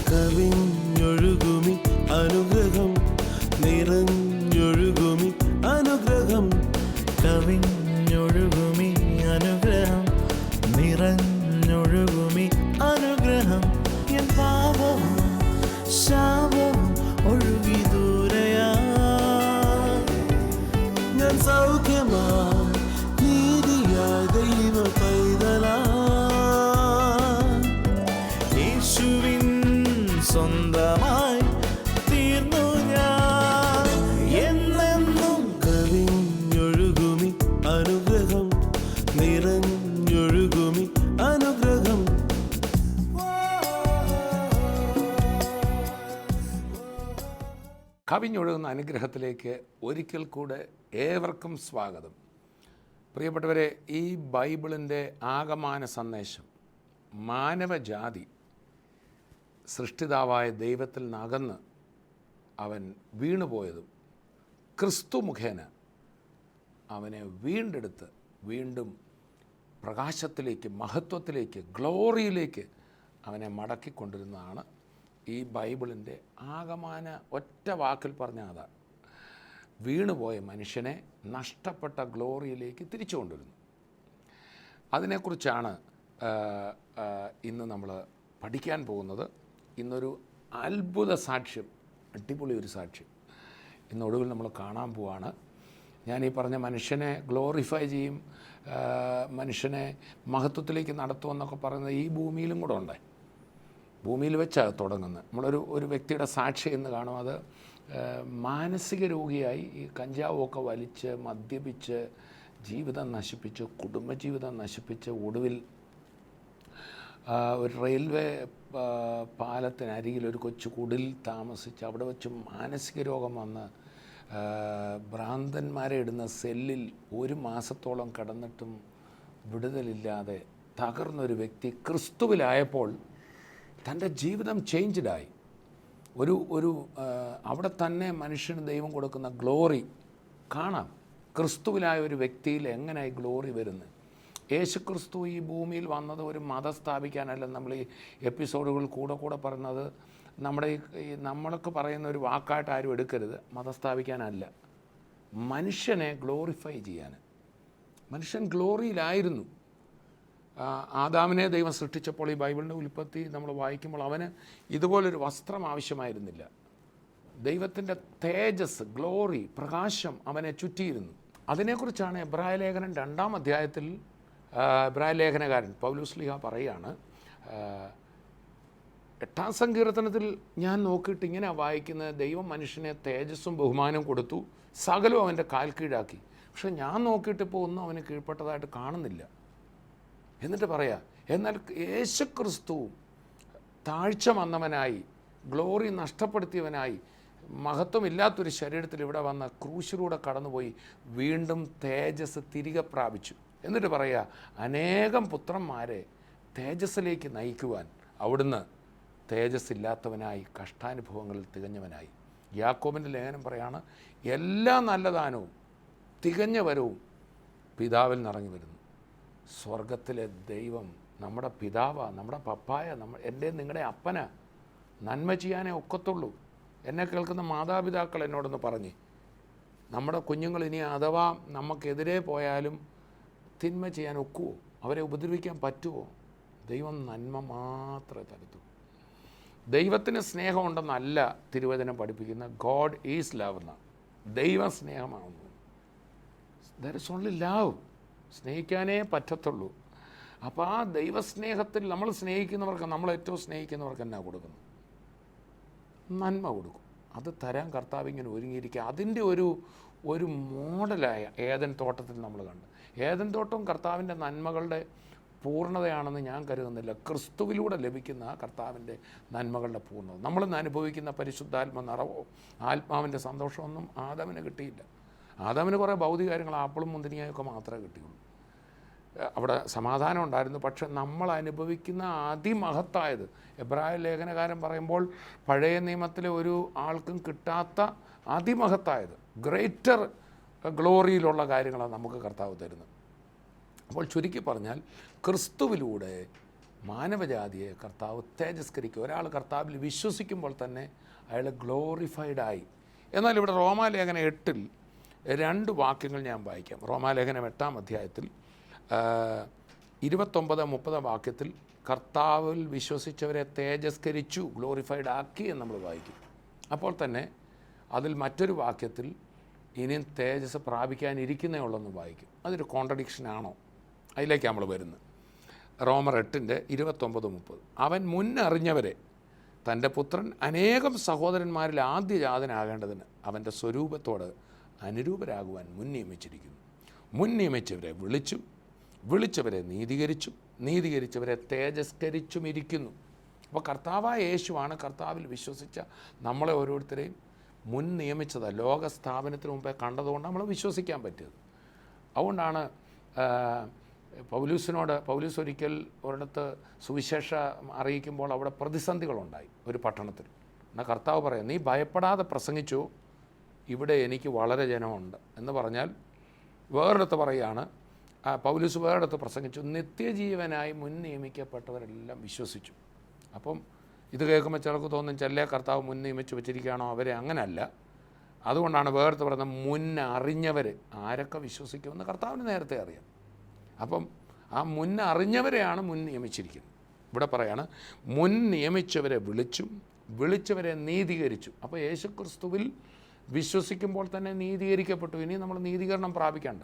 കവിഞ്ഞൊഴുകുമി അനുഗ്രഹം, നിറഞ്ഞൊഴുകുമി അനുഗ്രഹം. കവിഞ്ഞൊഴുകുമി അനുഗ്രഹം, നിറഞ്ഞൊഴുകുമി അനുഗ്രഹം. എൻ പാപവും ശാപവും ഒഴുകി ദൂരയാ, ഞാൻ സൗഖ്യമാ നീതിയായ ദൈവ പൈതലാ. യേശുവിൻ സ്വന്തമായി തീർന്നു ഞാൻ എന്നെന്നും. കവിഞ്ഞൊഴുകുമി അനുഗ്രഹം, നിറഞ്ഞൊഴുകുമി അനുഗ്രഹം. കവിഞ്ഞൊഴുകുന്ന അനുഗ്രഹത്തിലേക്ക് ഒരിക്കൽ കൂടെ ഏവർക്കും സ്വാഗതം. പ്രിയപ്പെട്ടവരെ, ഈ ബൈബിളിൻ്റെ ആകമാന സന്ദേശം മാനവജാതി സൃഷ്ടിതാവായ ദൈവത്തിൽ നിന്നകന്ന് അവൻ വീണുപോയതും ക്രിസ്തു മുഖേന അവനെ വീണ്ടെടുത്ത് വീണ്ടും പ്രകാശത്തിലേക്ക്, മഹത്വത്തിലേക്ക്, ഗ്ലോറിയിലേക്ക് അവനെ മടക്കിക്കൊണ്ടിരുന്നതാണ് ഈ ബൈബിളിൻ്റെ ആകമാന ഒറ്റ വാക്കിൽ പറഞ്ഞാൽ അതാ. വീണുപോയ മനുഷ്യനെ നഷ്ടപ്പെട്ട ഗ്ലോറിയിലേക്ക് തിരിച്ചു കൊണ്ടുവരുന്നു. അതിനെക്കുറിച്ചാണ് ഇന്ന് നമ്മൾ പഠിക്കാൻ പോകുന്നത്. ഇന്നൊരു അത്ഭുത സാക്ഷ്യം, അടിപൊളി ഒരു സാക്ഷ്യം ഇന്നൊടുവിൽ നമ്മൾ കാണാൻ പോവാണ്. ഞാൻ ഈ പറഞ്ഞ മനുഷ്യനെ ഗ്ലോറിഫൈ ചെയ്യും, മനുഷ്യനെ മഹത്വത്തിലേക്ക് നടത്തുമെന്നൊക്കെ പറയുന്നത് ഈ ഭൂമിയിലും കൂടെ ഉണ്ട്. ഭൂമിയിൽ വെച്ചാണ് തുടങ്ങുന്നത്. ഒരു വ്യക്തിയുടെ സാക്ഷി എന്ന് കാണും. അത് മാനസിക രോഗിയായി ഈ കഞ്ചാവൊക്കെ വലിച്ച് മദ്യപിച്ച് ജീവിതം നശിപ്പിച്ച്, കുടുംബജീവിതം നശിപ്പിച്ച്, ഒടുവിൽ ഒരു റെയിൽവേ പാലത്തിനരികിൽ ഒരു കൊച്ചു കുടിൽ താമസിച്ച് അവിടെ വെച്ച് മാനസിക രോഗം വന്ന് ഭ്രാന്തന്മാരെ ഇടുന്ന സെല്ലിൽ 1 മാസത്തോളം കിടന്നിട്ടും വിടുതലില്ലാതെ തകർന്നൊരു വ്യക്തി ക്രിസ്തുവിലായപ്പോൾ തൻ്റെ ജീവിതം ചേഞ്ച്ഡായി. ഒരു അവിടെ തന്നെ മനുഷ്യന് ദൈവം കൊടുക്കുന്ന ഗ്ലോറി കാണാം. ക്രിസ്തുവിലായ ഒരു വ്യക്തിയിൽ എങ്ങനെയായി ഗ്ലോറി വരുന്നത്. യേശു ക്രിസ്തു ഈ ഭൂമിയിൽ വന്നത് ഒരു മതം സ്ഥാപിക്കാനല്ല. നമ്മൾ ഈ എപ്പിസോഡുകൾ കൂടെ പറയുന്നത് നമ്മളൊക്കെ പറയുന്ന ഒരു വാക്കായിട്ട് ആരും എടുക്കരുത്. മതം സ്ഥാപിക്കാനല്ല, മനുഷ്യനെ ഗ്ലോറിഫൈ ചെയ്യാൻ. മനുഷ്യൻ ഗ്ലോറിയിലായിരുന്നു. ആദാമിനെ ദൈവം സൃഷ്ടിച്ചപ്പോൾ ഈ ബൈബിളിൻ്റെ ഉൽപ്പത്തി നമ്മൾ വായിക്കുമ്പോൾ അവന് ഇതുപോലൊരു വസ്ത്രം ആവശ്യമായിരുന്നില്ല. ദൈവത്തിൻ്റെ തേജസ്, ഗ്ലോറി, പ്രകാശം അവനെ ചുറ്റിയിരുന്നു. അതിനെക്കുറിച്ചാണ് എബ്രായ ലേഖനം 2-ാം അധ്യായത്തിൽ എബ്രായ ലേഖനകാരൻ പൗലോസ് ശ്ലീഹ പറയുകയാണ്. 8-ാം സങ്കീർത്തനത്തിൽ ഞാൻ നോക്കിയിട്ട് ഇങ്ങനെ വായിക്കുന്നത്, ദൈവം മനുഷ്യനെ തേജസ്സും ബഹുമാനവും കൊടുത്തു, സകലവും അവൻ്റെ കാൽ കീഴാക്കി. പക്ഷെ ഞാൻ നോക്കിയിട്ടിപ്പോൾ ഒന്നും അവന് കീഴ്പ്പെട്ടതായിട്ട് കാണുന്നില്ല. എന്നിട്ട് പറയാം, എന്നാൽ യേശുക്രിസ്തു താഴ്ച വന്നവനായി, ഗ്ലോറി നഷ്ടപ്പെടുത്തിയവനായി, മഹത്വമില്ലാത്തൊരു ശരീരത്തിൽ ഇവിടെ വന്ന ക്രൂശിലൂടെ കടന്നുപോയി വീണ്ടും തേജസ് തിരികെ പ്രാപിച്ചു. എന്നിട്ട് പറയുക, അനേകം പുത്രന്മാരെ തേജസ്സിലേക്ക് നയിക്കുവാൻ അവിടുന്ന് തേജസ് ഇല്ലാത്തവനായി, കഷ്ടാനുഭവങ്ങളിൽ തികഞ്ഞവനായി. യാക്കോബിൻ്റെ ലേഖനം പറയാണ്, എല്ലാ നല്ല ദാനവും തികഞ്ഞ വരവും പിതാവിൽ നിറങ്ങി വരുന്നു. സ്വർഗത്തിലെ ദൈവം നമ്മുടെ പിതാവാണ്, നമ്മുടെ പപ്പായ, എൻ്റെ നിങ്ങളുടെ അപ്പന. നന്മ ചെയ്യാനേ ഒക്കത്തുള്ളൂ. എന്നെ കേൾക്കുന്ന മാതാപിതാക്കൾ എന്നോടൊന്ന് പറഞ്ഞ്, നമ്മുടെ കുഞ്ഞുങ്ങൾ ഇനി അഥവാ നമുക്കെതിരെ പോയാലും തിന്മ ചെയ്യാൻ ഒക്കുമോ? അവരെ ഉപദ്രവിക്കാൻ പറ്റുമോ? ദൈവം നന്മ മാത്രമേ തരൂ. ദൈവത്തിന് സ്നേഹമുണ്ടെന്നല്ല തിരുവചനം പഠിപ്പിക്കുന്ന. ഗോഡ് ഈസ് ലവ് എന്ന ദൈവം സ്നേഹമാകുന്നു. There is only love. സ്നേഹിക്കാനേ പറ്റത്തുള്ളൂ. അപ്പോൾ ആ ദൈവസ്നേഹത്തിൽ നമ്മൾ സ്നേഹിക്കുന്നവർക്ക്, നമ്മൾ ഏറ്റവും സ്നേഹിക്കുന്നവർക്ക് എന്നാ കൊടുക്കുന്നു? നന്മ കൊടുക്കും. അത് തരാൻ കർത്താവ് ഇങ്ങനെ ഒരുങ്ങിയിരിക്കുക. അതിൻ്റെ ഒരു മോഡലായ ഏദൻ തോട്ടത്തിൽ നമ്മൾ കണ്ടു. ഏദൻ തോട്ടം കർത്താവിൻ്റെ നന്മകളുടെ പൂർണ്ണതയാണെന്ന് ഞാൻ കരുതുന്നില്ല. ക്രിസ്തുവിലൂടെ ലഭിക്കുന്ന കർത്താവിൻ്റെ നന്മകളുടെ പൂർണ്ണത. നമ്മളിന്ന് അനുഭവിക്കുന്ന പരിശുദ്ധാത്മ നിറവോ ആത്മാവിൻ്റെ സന്തോഷമൊന്നും ആദാമിന് കിട്ടിയില്ല. ആദാമിന് കുറേ ഭൗതിക കാര്യങ്ങൾ, ആപ്പിളും മുന്തിരിങ്ങയൊക്കെ മാത്രമേ കിട്ടിയുള്ളൂ. അവിടെ സമാധാനം ഉണ്ടായിരുന്നു. പക്ഷെ നമ്മൾ അനുഭവിക്കുന്ന അതിമഹത്തായത്, എബ്രായ ലേഖനകാരൻ പറയുമ്പോൾ പഴയ നിയമത്തിലെ ഒരു ആൾക്കും കിട്ടാത്ത അതിമഹത്തായത്, ഗ്രേറ്റർ ഗ്ലോറിയിലുള്ള കാര്യങ്ങളാണ് നമുക്ക് കർത്താവ് തരുന്നത്. അപ്പോൾ ചുരുക്കി പറഞ്ഞാൽ ക്രിസ്തുവിലൂടെ മാനവജാതിയെ കർത്താവ് തേജസ്കരിക്കും. ഒരാൾ കർത്താവിൽ വിശ്വസിക്കുമ്പോൾ തന്നെ അയാൾ ഗ്ലോറിഫൈഡായി. എന്നാൽ ഇവിടെ റോമാലേഖനം 8-ൽ 2 വാക്യങ്ങൾ ഞാൻ വായിക്കാം. റോമാലേഖനം 8-ാം അധ്യായത്തിൽ 29-30 വാക്യത്തിൽ കർത്താവിൽ വിശ്വസിച്ചവരെ തേജസ്കരിച്ചു, ഗ്ലോറിഫൈഡ് ആക്കി എന്ന് നമ്മൾ വായിക്കും. അപ്പോൾ തന്നെ അതിൽ മറ്റൊരു വാക്യത്തിൽ ഇനിയും തേജസ് പ്രാപിക്കാനിരിക്കുന്നേ ഉള്ളെന്ന് വായിക്കും. അതൊരു കോൺട്രഡിക്ഷനാണോ? അതിലേക്ക് നമ്മൾ വരുന്നത്. റോമർ 8-29-30 അവൻ മുന്നറിഞ്ഞവരെ തൻ്റെ പുത്രൻ അനേകം സഹോദരന്മാരിൽ ആദ്യജാതനാകേണ്ടതിന് അവൻ്റെ സ്വരൂപത്തോട് അനുരൂപരാകുവാൻ മുൻ നിയമിച്ചിരിക്കുന്നു. മുൻ നിയമിച്ചവരെ വിളിച്ചു, വിളിച്ചവരെ നീതീകരിച്ചു, നീതീകരിച്ചവരെ തേജസ്കരിച്ചും ഇരിക്കുന്നു. അപ്പോൾ കർത്താവായ യേശുവാണ് കർത്താവിൽ വിശ്വസിച്ച നമ്മളെ ഓരോരുത്തരെയും മുൻ നിയമിച്ചത്. ലോക സ്ഥാപനത്തിന് മുമ്പേ കണ്ടതുകൊണ്ട് നമ്മൾ വിശ്വസിക്കാൻ പറ്റിയത്. അതുകൊണ്ടാണ് പൗലൂസ് ഒരിക്കൽ ഒരിടത്ത് സുവിശേഷം അറിയിക്കുമ്പോൾ അവിടെ പ്രതിസന്ധികളുണ്ടായി ഒരു പട്ടണത്തിൽ. എന്നാൽ കർത്താവ് പറയാം, നീ ഭയപ്പെടാതെ പ്രസംഗിച്ചു, ഇവിടെ എനിക്ക് വളരെ ജനമുണ്ട് എന്ന് പറഞ്ഞാൽ വേറൊരിടത്ത് പറയുകയാണ്, പൗലൂസ് വേറൊരിടത്ത് പ്രസംഗിച്ചു, നിത്യജീവനായി മുൻ നിയമിക്കപ്പെട്ടവരെല്ലാം വിശ്വസിച്ചു. അപ്പം ഇത് കേൾക്കുമ്പോൾ ചിലർക്ക് തോന്നും ചെല്ലേ കർത്താവ് മുൻ നിയമിച്ച് വെച്ചിരിക്കുകയാണോ അവരെ. അങ്ങനെയല്ല. അതുകൊണ്ടാണ് വേറെടുത്ത് പറയുന്നത് മുന്നറിഞ്ഞവർ ആരൊക്കെ വിശ്വസിക്കുമെന്ന് കർത്താവിന് നേരത്തെ അറിയാം. അപ്പം ആ മുന്നറിഞ്ഞവരെയാണ് മുൻ നിയമിച്ചിരിക്കുന്നത്. ഇവിടെ പറയാണ് മുൻ നിയമിച്ചവരെ വിളിച്ചു, വിളിച്ചവരെ നീതീകരിച്ചു. അപ്പോൾ യേശു ക്രിസ്തുവിൽ വിശ്വസിക്കുമ്പോൾ തന്നെ നീതീകരിക്കപ്പെട്ടു. ഇനി നമ്മൾ നീതീകരണം പ്രാപിക്കേണ്ട.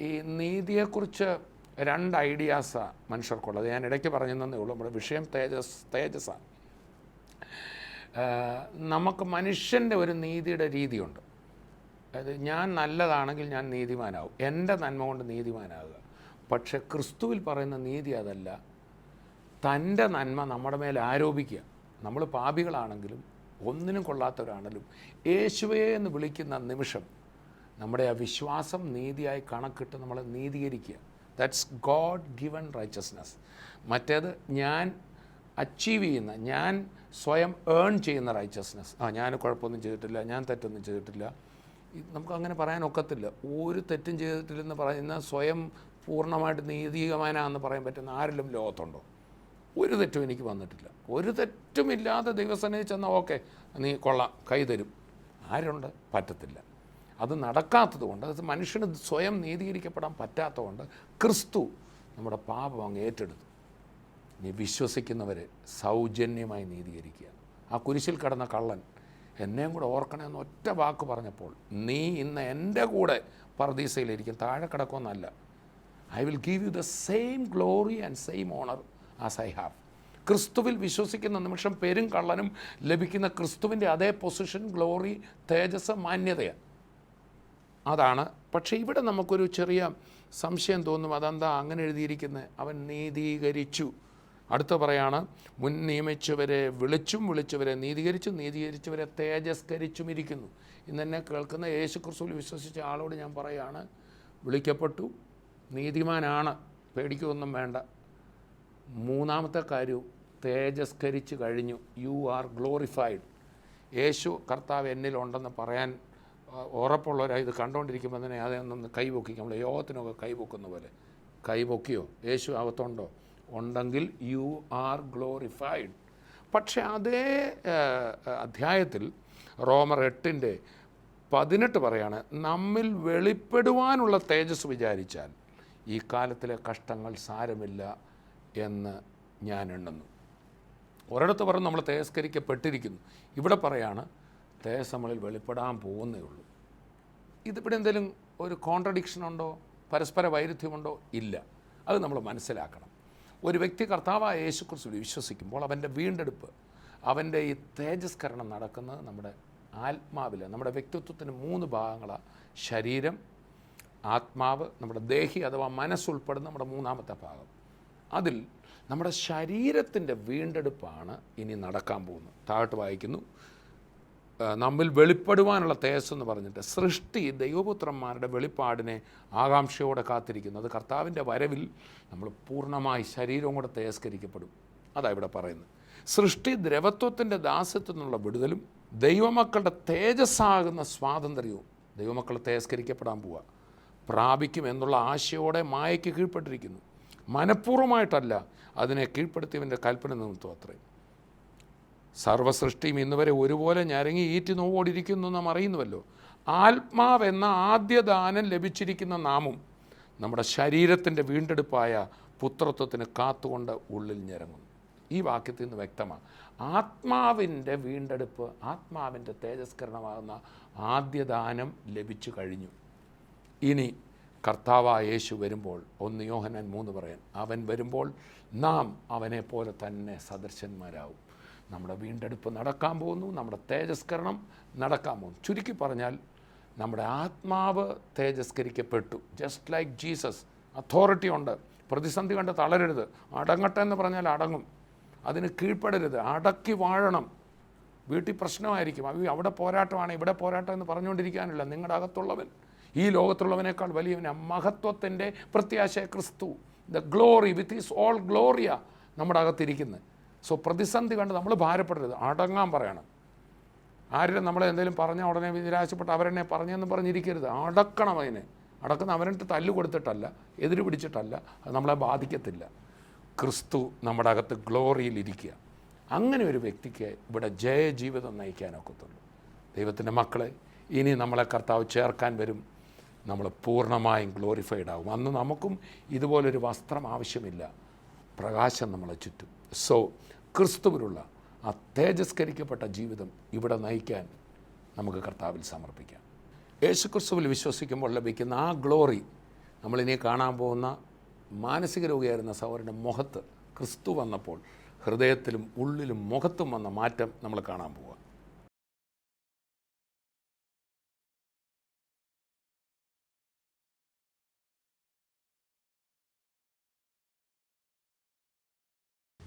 ഈ നീതിയെക്കുറിച്ച് 2 ഐഡിയാസാണ് മനുഷ്യർക്കുള്ളത്. ഞാൻ ഇടയ്ക്ക് പറഞ്ഞതന്നേ ഉള്ളൂ. നമ്മുടെ വിഷയം തേജസ്സാണ്. നമുക്ക് മനുഷ്യൻ്റെ ഒരു നീതിയുടെ രീതിയുണ്ട്. അതായത് ഞാൻ നല്ലതാണെങ്കിൽ ഞാൻ നീതിമാനാവും, എൻ്റെ നന്മ കൊണ്ട് നീതിമാനാകുക. പക്ഷെ ക്രിസ്തുവിൽ പറയുന്ന നീതി അതല്ല. തൻ്റെ നന്മ നമ്മുടെ മേൽ ആരോപിക്കുക. നമ്മൾ പാപികളാണെങ്കിലും ഒന്നിനും കൊള്ളാത്തവരാണെങ്കിലും യേശുവേ എന്ന് വിളിക്കുന്ന നിമിഷം നമ്മുടെ ആ വിശ്വാസം നീതിയായി കണക്കിട്ട് നമ്മളെ നീതീകരിക്കുക. That's God given righteousness. മറ്റേത് ഞാൻ അച്ചീവ് ചെയ്യുന്ന, ഞാൻ സ്വയം ഏൺ ചെയ്യുന്ന റൈച്ചസ്നെസ്. ഞാൻ കുഴപ്പമൊന്നും ചെയ്തിട്ടില്ല, ഞാൻ തെറ്റൊന്നും ചെയ്തിട്ടില്ല. നമുക്കങ്ങനെ പറയാനൊക്കത്തില്ല. ഒരു തെറ്റും ചെയ്തിട്ടില്ലെന്ന് പറയുന്ന സ്വയം പൂർണ്ണമായിട്ട് നീതികമാനാണെന്ന് പറയാൻ പറ്റുന്ന ആരെങ്കിലും ലോകത്തുണ്ടോ? ഒരു തെറ്റും എനിക്ക് വന്നിട്ടില്ല. ഒരു തെറ്റുമില്ലാതെ ദൈവസന്നിധി ചെന്നാൽ ഓക്കെ നീ കൊള്ളാം, കൈ തരും. ആരുണ്ട്? പറ്റത്തില്ല. അത് നടക്കാത്തത് കൊണ്ട്, അത് മനുഷ്യന് സ്വയം നീതീകരിക്കപ്പെടാൻ പറ്റാത്തതുകൊണ്ട് ക്രിസ്തു നമ്മുടെ പാപം അങ്ങ് ഏറ്റെടുത്തു. നീ വിശ്വസിക്കുന്നവരെ സൗജന്യമായി നീതീകരിക്കുക. ആ കുരിശിൽ കിടന്ന കള്ളൻ എന്നെയും കൂടെ ഓർക്കണമെന്ന് ഒറ്റ വാക്ക് പറഞ്ഞപ്പോൾ, നീ ഇന്ന് എൻ്റെ കൂടെ പർദീസയിലിരിക്കും, താഴെ കിടക്കുമെന്നല്ല. I will give you the same glory and same honour as I have. ക്രിസ്തുവിൽ വിശ്വസിക്കുന്ന നിമിഷം പേരും കള്ളനും ലഭിക്കുന്ന ക്രിസ്തുവിൻ്റെ അതേ പൊസിഷൻ, ഗ്ലോറി, തേജസ്, മാന്യതയാണ്. അതാണ്. പക്ഷേ ഇവിടെ നമുക്കൊരു ചെറിയ സംശയം തോന്നും. അതെന്താ അങ്ങനെ എഴുതിയിരിക്കുന്നത്? അവൻ നീതീകരിച്ചു. അടുത്ത പറയാണ് മുൻ നിയമിച്ചവരെ വിളിച്ചും, വിളിച്ചവരെ നീതീകരിച്ചും, നീതീകരിച്ചവരെ തേജസ്കരിച്ചും ഇരിക്കുന്നു. ഇന്ന് എന്നെ കേൾക്കുന്ന യേശു ക്രിസ്തുവിൽ വിശ്വസിച്ച ആളോട് ഞാൻ പറയുകയാണ്, വിളിക്കപ്പെട്ടു, നീതിമാനാണ്, പേടിക്കൊന്നും വേണ്ട. മൂന്നാമത്തെ കാര്യവും തേജസ്കരിച്ച് കഴിഞ്ഞു. You are glorified. യേശു കർത്താവ് എന്നിലുണ്ടെന്ന് പറയാൻ ഉറപ്പുള്ളവരാണ്. ഇത് കണ്ടുകൊണ്ടിരിക്കുമ്പോൾ തന്നെ അതൊന്ന് കൈപൊക്കിക്കും. നമ്മൾ യോഗത്തിനൊക്കെ കൈപൊക്കുന്ന പോലെ കൈപൊക്കിയോ? യേശു അകത്തുണ്ടോ? ഉണ്ടെങ്കിൽ യു ആർ ഗ്ലോറിഫൈഡ്. പക്ഷേ അതേ അധ്യായത്തിൽ റോമർ 8:18 പറയാണ്, നമ്മിൽ വെളിപ്പെടുവാനുള്ള തേജസ് വിചാരിച്ചാൽ ഈ കാലത്തിലെ കഷ്ടങ്ങൾ സാരമില്ല എന്ന് ഞാൻ എണ്ണുന്നു. ഒരിടത്ത് പറഞ്ഞ് നമ്മൾ തേജസ്കരിക്കപ്പെട്ടിരിക്കുന്നു. ഇവിടെ പറയാണ് തേജസ് നമ്മളിൽ വെളിപ്പെടാൻ പോകുന്നേ ഉള്ളൂ. ഇതിവിടെ എന്തെങ്കിലും ഒരു കോൺട്രഡിക്ഷൻ ഉണ്ടോ? പരസ്പര വൈരുദ്ധ്യമുണ്ടോ? ഇല്ല. അത് നമ്മൾ മനസ്സിലാക്കണം. ഒരു വ്യക്തി കർത്താവായ യേശു ക്രിസ്തുവിൽ വിശ്വസിക്കുമ്പോൾ അവൻ്റെ വീണ്ടെടുപ്പ്, അവൻ്റെ ഈ തേജസ്കരണം നടക്കുന്നത് നമ്മുടെ ആത്മാവിൽ. നമ്മുടെ വ്യക്തിത്വത്തിന് 3 ഭാഗങ്ങളാണ്: ശരീരം, ആത്മാവ്, നമ്മുടെ ദേഹി അഥവാ മനസ്സുൾപ്പെടുന്ന നമ്മുടെ 3ാമത്തെ ഭാഗം. അതിൽ നമ്മുടെ ശരീരത്തിൻ്റെ വീണ്ടെടുപ്പാണ് ഇനി നടക്കാൻ പോകുന്നത്. താഴോട്ട് വായിക്കുന്നു, നമ്മിൽ വെളിപ്പെടുവാനുള്ള തേജസ് എന്ന് പറഞ്ഞിട്ട് സൃഷ്ടി ദൈവപുത്രന്മാരുടെ വെളിപ്പാടിനെ ആകാംക്ഷയോടെ കാത്തിരിക്കുന്നു. അത് കർത്താവിൻ്റെ വരവിൽ നമ്മൾ പൂർണ്ണമായി ശരീരവും കൂടെ തേജസ്കരിക്കപ്പെടും. അതാ ഇവിടെ പറയുന്നത്. സൃഷ്ടി ദ്രവത്വത്തിൻ്റെ ദാസ്യത്തിൽ നിന്നുള്ള വിടുതലും ദൈവമക്കളുടെ തേജസ്സാകുന്ന സ്വാതന്ത്ര്യവും ദൈവമക്കൾ തേജസ്കരിക്കപ്പെടാൻ പോവുക പ്രാപിക്കും എന്നുള്ള ആശയോടെ മായയ്ക്ക് കീഴ്പ്പെട്ടിരിക്കുന്നു. മനഃപൂർവ്വമായിട്ടല്ല, അതിനെ കീഴ്പ്പെടുത്തിയവൻ്റെ കൽപ്പന നിമിത്തം അത്രയും. സർവ്വസൃഷ്ടിയും ഇന്നുവരെ ഒരുപോലെ ഞരങ്ങി ഈറ്റി നോവോടിയിരിക്കുന്നു നാം അറിയുന്നുവല്ലോ. ആത്മാവെന്ന ആദ്യദാനം ലഭിച്ചിരിക്കുന്ന നാമും നമ്മുടെ ശരീരത്തിൻ്റെ വീണ്ടെടുപ്പായ പുത്രത്വത്തിന് കാത്തുകൊണ്ട് ഉള്ളിൽ ഞരങ്ങുന്നു. ഈ വാക്യത്തിൽ നിന്ന് വ്യക്തമാണ്, ആത്മാവിൻ്റെ വീണ്ടെടുപ്പ്, ആത്മാവിൻ്റെ തേജസ്കരണമാകുന്ന ആദ്യദാനം ലഭിച്ചു കഴിഞ്ഞു. ഇനി കർത്താവായ യേശു വരുമ്പോൾ 1 യോഹന്നാൻ 3 പറയാൻ, അവൻ വരുമ്പോൾ നാം അവനെ പോലെ തന്നെ സദൃശന്മാരാവും. നമ്മുടെ വീണ്ടെടുപ്പ് നടക്കാൻ പോകുന്നു, നമ്മുടെ തേജസ്കരണം നടക്കാൻ പോകുന്നു. ചുരുക്കി പറഞ്ഞാൽ നമ്മുടെ ആത്മാവ് തേജസ്കരിക്കപ്പെട്ടു. Just like Jesus. അതോറിറ്റി ഉണ്ട്. പ്രതിസന്ധി കണ്ട് തളരരുത്. അടങ്ങട്ടെ എന്ന് പറഞ്ഞാൽ അടങ്ങും. അതിന് കീഴ്പ്പെടരുത്. അടക്കി വാഴണം. വീട്ടിൽ പ്രശ്നമായിരിക്കും, അവിടെ പോരാട്ടമാണ് ഇവിടെ പോരാട്ടം എന്ന് പറഞ്ഞുകൊണ്ടിരിക്കാനില്ല. നിങ്ങളുടെ അകത്തുള്ളവൻ ഈ ലോകത്തുള്ളവനേക്കാൾ വലിയവനാ. മഹത്വത്തിൻ്റെ പ്രത്യാശ ക്രിസ്തു, the glory with is all Gloria നമ്മുടെ അകത്തിരിക്കുന്നത്. സോ പ്രതിസന്ധി കണ്ട് നമ്മൾ ഭാരപ്പെടരുത്, അടങ്ങാൻ പറയണം. ആരും നമ്മളെ എന്തെങ്കിലും പറഞ്ഞാൽ ഉടനെ നിരാശപ്പെട്ട് അവരെന്നെ പറഞ്ഞെന്ന് പറഞ്ഞിരിക്കരുത്. അടക്കണം. അതിനെ അടക്കുന്ന അവനിട്ട് തല്ല് കൊടുത്തിട്ടല്ല, എതിര് പിടിച്ചിട്ടല്ല. അത് നമ്മളെ ബാധിക്കത്തില്ല. ക്രിസ്തു നമ്മുടെ അകത്ത് ഗ്ലോറിയിലിരിക്കുക. അങ്ങനെ ഒരു വ്യക്തിക്ക് ഇവിടെ ജയജീവിതം നയിക്കാനൊക്കത്തുള്ളൂ. ദൈവത്തിൻ്റെ മക്കളെ, ഇനി നമ്മളെ കർത്താവ് ചേർക്കാൻ വരും. നമ്മൾ പൂർണ്ണമായും ഗ്ലോറിഫൈഡ് ആകും. അന്ന് നമുക്കും ഇതുപോലൊരു വസ്ത്രം ആവശ്യമില്ല. പ്രകാശം നമ്മളെ ചുറ്റും. സോ ക്രിസ്തുവിലുള്ള ആ തേജസ്കരിക്കപ്പെട്ട ജീവിതം ഇവിടെ നയിക്കാൻ നമുക്ക് കർത്താവിൽ സമർപ്പിക്കാം. യേശു ക്രിസ്തുവിൽ വിശ്വസിക്കുമ്പോൾ ലഭിക്കുന്ന ആ ഗ്ലോറി നമ്മളിനി കാണാൻ പോകുന്ന മാനസിക രോഗിയായിരുന്ന സഹോദരൻ്റെ മുഖത്ത് ക്രിസ്തു വന്നപ്പോൾ ഹൃദയത്തിലും ഉള്ളിലും മുഖത്തും വന്ന മാറ്റം നമ്മൾ കാണാൻ പോവുക.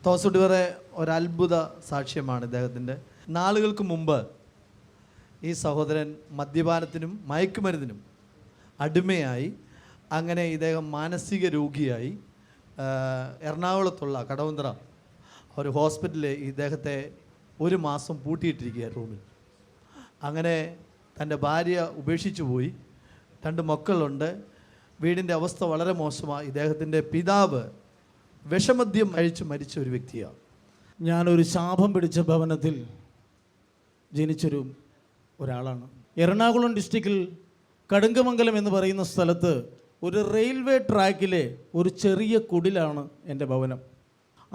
തോസുടിവറെ ഒരത്ഭുത സാക്ഷ്യമാണ് ഇദ്ദേഹത്തിൻ്റെ. നാളുകൾക്ക് മുമ്പ് ഈ സഹോദരൻ മദ്യപാനത്തിനും മയക്കുമരുന്നിനും അടിമയായി. അങ്ങനെ ഇദ്ദേഹം മാനസിക രോഗിയായി. എറണാകുളത്തുള്ള കടവന്ത്ര ഒരു ഹോസ്പിറ്റലിൽ ഇദ്ദേഹത്തെ 1 മാസം പൂട്ടിയിട്ടിരിക്കുക റൂമിൽ. അങ്ങനെ തൻ്റെ ഭാര്യ ഉപേക്ഷിച്ചു പോയി. 2 മക്കളുണ്ട്. വീടിൻ്റെ അവസ്ഥ വളരെ മോശമാണ്. ഇദ്ദേഹത്തിൻ്റെ പിതാവ് വിഷമദ്യം കഴിച്ച് മരിച്ച ഒരു വ്യക്തിയാണ്. ഞാനൊരു ശാപം പിടിച്ച ഭവനത്തിൽ ജനിച്ചൊരു ഒരാളാണ്. എറണാകുളം ഡിസ്ട്രിക്റ്റിൽ കടുങ്കമംഗലം എന്ന് പറയുന്ന സ്ഥലത്ത് ഒരു റെയിൽവേ ട്രാക്കിലെ ഒരു ചെറിയ കുടിലാണ് എൻ്റെ ഭവനം.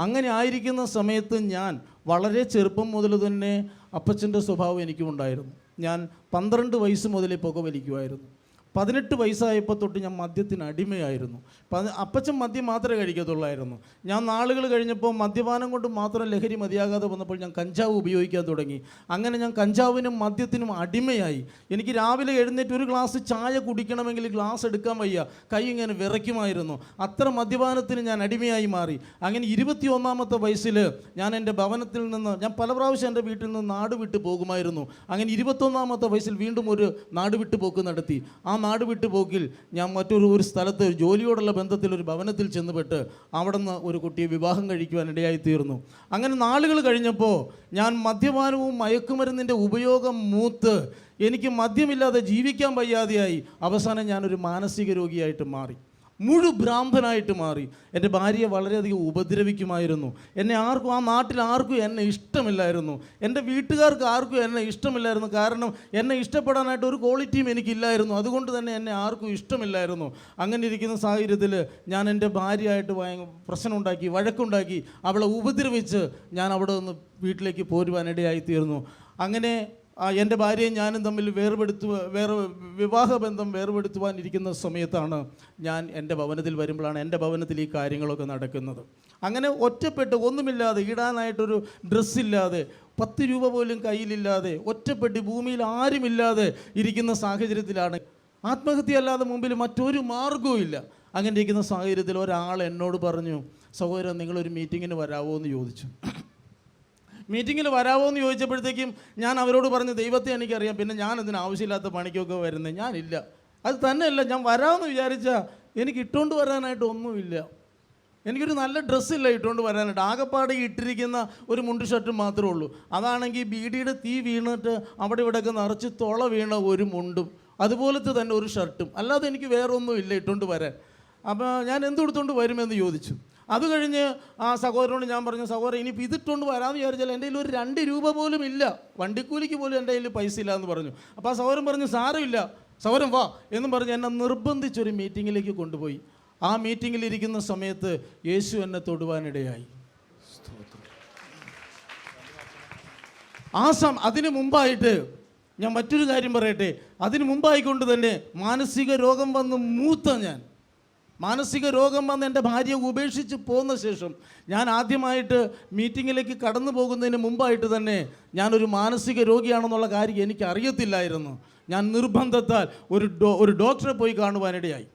അങ്ങനെ ആയിരിക്കുന്ന സമയത്ത് ഞാൻ വളരെ ചെറുപ്പം മുതൽ തന്നെ അപ്പച്ചൻ്റെ സ്വഭാവം എനിക്കുമുണ്ടായിരുന്നു. ഞാൻ 12 വയസ്സ് മുതലേ പുകവലിക്കുമായിരുന്നു. 18 വയസ്സായപ്പോൾ തൊട്ട് ഞാൻ മദ്യത്തിന് അടിമയായിരുന്നു. അപ്പച്ചൻ മദ്യം മാത്രമേ കഴിക്കത്തുള്ളായിരുന്നു. ഞാൻ നാളുകൾ കഴിഞ്ഞപ്പോൾ മദ്യപാനം കൊണ്ട് മാത്രം ലഹരി മതിയാകാതെ വന്നപ്പോൾ ഞാൻ കഞ്ചാവ് ഉപയോഗിക്കാൻ തുടങ്ങി. അങ്ങനെ ഞാൻ കഞ്ചാവിനും മദ്യത്തിനും അടിമയായി. എനിക്ക് രാവിലെ എഴുന്നേറ്റ് ഒരു ഗ്ലാസ് ചായ കുടിക്കണമെങ്കിൽ ഗ്ലാസ് എടുക്കാൻ വയ്യ, കൈ ഇങ്ങനെ വിറയ്ക്കുമായിരുന്നു. അത്ര മദ്യപാനത്തിന് ഞാൻ അടിമയായി മാറി. അങ്ങനെ 21-ാമത്തെ വയസ്സിൽ ഞാൻ എൻ്റെ ഭവനത്തിൽ നിന്ന്, ഞാൻ പല പ്രാവശ്യം എൻ്റെ വീട്ടിൽ നിന്ന് നാട് വിട്ട് പോകുമായിരുന്നു. അങ്ങനെ 21-ാമത്തെ വയസ്സിൽ വീണ്ടും ഒരു നാട് വിട്ട് പോക്ക് നടത്തി. ആ നാട് വിട്ടുപോക്കിൽ ഞാൻ മറ്റൊരു സ്ഥലത്ത് ജോലിയോടുള്ള ബന്ധത്തിൽ ഒരു ഭവനത്തിൽ ചെന്നുപെട്ട് അവിടെ നിന്ന് ഒരു കുട്ടിയെ വിവാഹം കഴിക്കുവാൻ ഇടയായിത്തീർന്നു. അങ്ങനെ നാളുകൾ കഴിഞ്ഞപ്പോൾ ഞാൻ മദ്യപാനവും മയക്കുമരുന്നിൻ്റെ ഉപയോഗം മൂത്ത് എനിക്ക് മദ്യമില്ലാതെ ജീവിക്കാൻ വയ്യാതെയായി. അവസാനം ഞാനൊരു മാനസിക രോഗിയായിട്ട് മാറി, ഭ്രാന്തനായിട്ട് മാറി. എൻ്റെ ഭാര്യയെ വളരെയധികം ഉപദ്രവിക്കുമായിരുന്നു. എന്നെ ആർക്കും, ആ നാട്ടിൽ ആർക്കും എന്നെ ഇഷ്ടമില്ലായിരുന്നു. എൻ്റെ വീട്ടുകാർക്ക് ആർക്കും എന്നെ ഇഷ്ടമില്ലായിരുന്നു. കാരണം എന്നെ ഇഷ്ടപ്പെടാനായിട്ട് ഒരു ക്വാളിറ്റിയും എനിക്കില്ലായിരുന്നു. അതുകൊണ്ട് തന്നെ എന്നെ ആർക്കും ഇഷ്ടമില്ലായിരുന്നു. അങ്ങനെ ഇരിക്കുന്ന സാഹചര്യത്തിൽ ഞാൻ എൻ്റെ ഭാര്യയായിട്ട് പ്രശ്നമുണ്ടാക്കി, വഴക്കുണ്ടാക്കി, അവളെ ഉപദ്രവിച്ച് ഞാൻ അവിടെ നിന്ന് വീട്ടിലേക്ക് പോരുവാനിടയായിത്തീർന്നു. അങ്ങനെ എൻ്റെ ഭാര്യയും ഞാനും തമ്മിൽ വിവാഹബന്ധം വേർപെടുത്തുവാനിരിക്കുന്ന സമയത്താണ് ഞാൻ എൻ്റെ ഭവനത്തിൽ വരുമ്പോഴാണ് എൻ്റെ ഭവനത്തിൽ ഈ കാര്യങ്ങളൊക്കെ നടക്കുന്നത്. അങ്ങനെ ഒറ്റപ്പെട്ട്, ഒന്നുമില്ലാതെ, ഇടാനായിട്ടൊരു ഡ്രസ്സില്ലാതെ, 10 രൂപ പോലും കയ്യിലില്ലാതെ, ഒറ്റപ്പെട്ട് ഭൂമിയിൽ ആരുമില്ലാതെ ഇരിക്കുന്ന സാഹചര്യത്തിലാണ്. ആത്മഹത്യയല്ലാതെ മുമ്പിൽ മറ്റൊരു മാർഗവും ഇല്ല. അങ്ങനെ ഇരിക്കുന്ന സാഹചര്യത്തിൽ ഒരാൾ എന്നോട് പറഞ്ഞു, സഹോദരൻ നിങ്ങളൊരു മീറ്റിങ്ങിന് വരാമോ എന്ന് ചോദിച്ചു. മീറ്റിങ്ങിൽ വരാമോ എന്ന് ചോദിച്ചപ്പോഴത്തേക്കും ഞാൻ അവരോട് പറഞ്ഞു ദൈവത്തെ എനിക്കറിയാം, പിന്നെ ഞാൻ അതിന് ആവശ്യമില്ലാത്ത പണിക്കൊക്കെ വരുന്നത് ഞാനില്ല. അത് തന്നെയല്ല, ഞാൻ വരാമെന്ന് വിചാരിച്ചാൽ എനിക്ക് ഇട്ടുകൊണ്ട് വരാനായിട്ട് ഒന്നുമില്ല. എനിക്കൊരു നല്ല ഡ്രസ്സില്ല ഇട്ടുകൊണ്ട് വരാനായിട്ട്. ആകെപ്പാടെ ഇട്ടിരിക്കുന്ന ഒരു മുണ്ട് ഷർട്ടും മാത്രമേ ഉള്ളൂ. അതാണെങ്കിൽ ബീഡിയുടെ തീ വീണിട്ട് അവിടെ ഇവിടെയൊക്കെ നിറച്ച് തുള വീണ ഒരു മുണ്ടും അതുപോലത്തെ തന്നെ ഒരു ഷർട്ടും, അല്ലാതെ എനിക്ക് വേറെ ഒന്നും ഇല്ല ഇട്ടുകൊണ്ട് വരാൻ. അപ്പോൾ ഞാൻ എന്തെടുത്തുകൊണ്ട് വരുമെന്ന് ചോദിച്ചു. അത് കഴിഞ്ഞ് ആ സഹോദരനോട് ഞാൻ പറഞ്ഞു, സഹോദരൻ ഇനിയിപ്പോൾ ഇതിട്ടുകൊണ്ട് വരാമെന്ന് വിചാരിച്ചാൽ എൻ്റെ കയ്യിൽ ഒരു 2 രൂപ പോലും ഇല്ല, വണ്ടിക്കൂലിക്ക് പോലും എൻ്റെ കയ്യിൽ പൈസ ഇല്ല എന്ന് പറഞ്ഞു. അപ്പോൾ ആ സഹോദരൻ പറഞ്ഞു സാരമില്ല സഹോദരൻ വാ എന്നും പറഞ്ഞ് എന്നെ നിർബന്ധിച്ചൊരു മീറ്റിങ്ങിലേക്ക് കൊണ്ടുപോയി. ആ മീറ്റിങ്ങിൽ ഇരിക്കുന്ന സമയത്ത് യേശു എന്നെ തൊടുവാനിടയായി. അതിന് മുമ്പായിട്ട് ഞാൻ മറ്റൊരു കാര്യം പറയട്ടെ. അതിന് മുമ്പായിക്കൊണ്ട് തന്നെ മാനസിക രോഗം വന്ന് മാനസിക രോഗം വന്ന് എൻ്റെ ഭാര്യയെ ഉപേക്ഷിച്ച് പോന്ന ശേഷം ഞാൻ ആദ്യമായിട്ട് മീറ്റിങ്ങിലേക്ക് കടന്നു പോകുന്നതിന് മുമ്പായിട്ട് തന്നെ ഞാനൊരു മാനസിക രോഗിയാണെന്നുള്ള കാര്യം എനിക്ക് അറിയത്തില്ലായിരുന്നു. ഞാൻ നിർബന്ധത്താൽ ഒരു ഡോക്ടറെ പോയി കാണുവാനിടയായി.